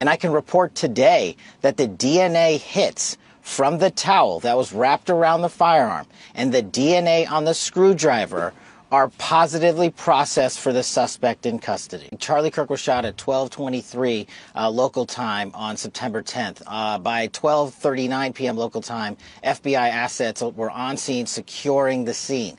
And I can report today that the DNA hits from the towel that was wrapped around the firearm and the DNA on the screwdriver are positively processed for the suspect in custody. Charlie Kirk was shot at 12:23 local time on September 10th. By 12:39 p.m. local time, FBI assets were on scene securing the scene.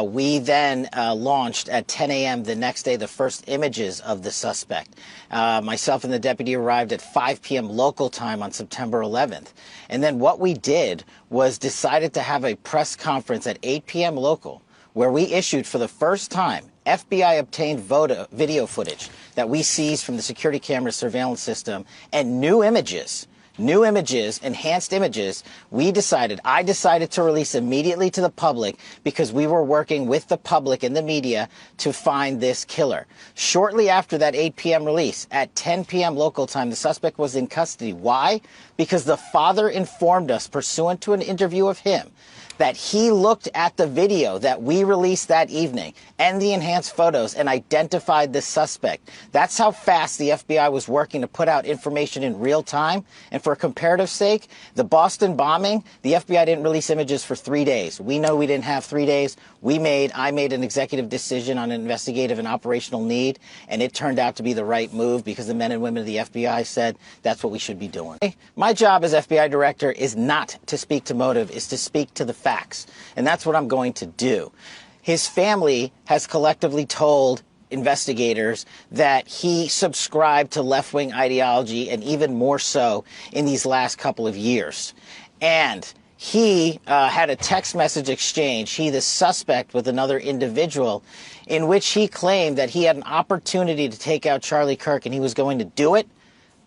We then launched at 10 a.m. the next day the first images of the suspect. Myself and the deputy arrived at 5 p.m. local time on September 11th. And then what we did was decided to have a press conference at 8 p.m. local, where we issued for the first time FBI obtained video footage that we seized from the security camera surveillance system and new images, enhanced images. I decided to release immediately to the public because we were working with the public and the media to find this killer. Shortly after that 8 p.m. release, at 10 p.m. local time, the suspect was in custody. Why? Because the father informed us, pursuant to an interview of him, that he looked at the video that we released that evening and the enhanced photos and identified the suspect. That's how fast the FBI was working to put out information in real time. And for comparative sake, the Boston bombing, the FBI didn't release images for 3 days. We know we didn't have 3 days. I made an executive decision on an investigative and operational need, and it turned out to be the right move because the men and women of the FBI said that's what we should be doing. My job as FBI director is not to speak to motive, is to speak to the facts. And that's what I'm going to do. His family has collectively told investigators that he subscribed to left-wing ideology, and even more so in these last couple of years. And he had a text message exchange, he, the suspect, with another individual, in which he claimed that he had an opportunity to take out Charlie Kirk, and he was going to do it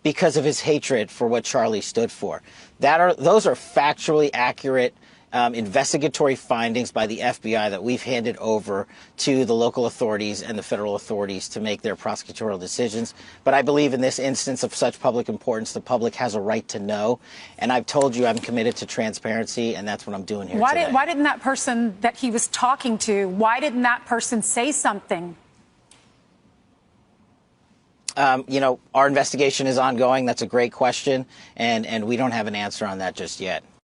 because of his hatred for what Charlie stood for. Those are factually accurate investigatory findings by the FBI that we've handed over to the local authorities and the federal authorities to make their prosecutorial decisions. But I believe in this instance of such public importance, the public has a right to know. And I've told you I'm committed to transparency, and that's what I'm doing here today. Why didn't that person that he was talking to, why didn't that person say something? Our investigation is ongoing. That's a great question, and we don't have an answer on that just yet.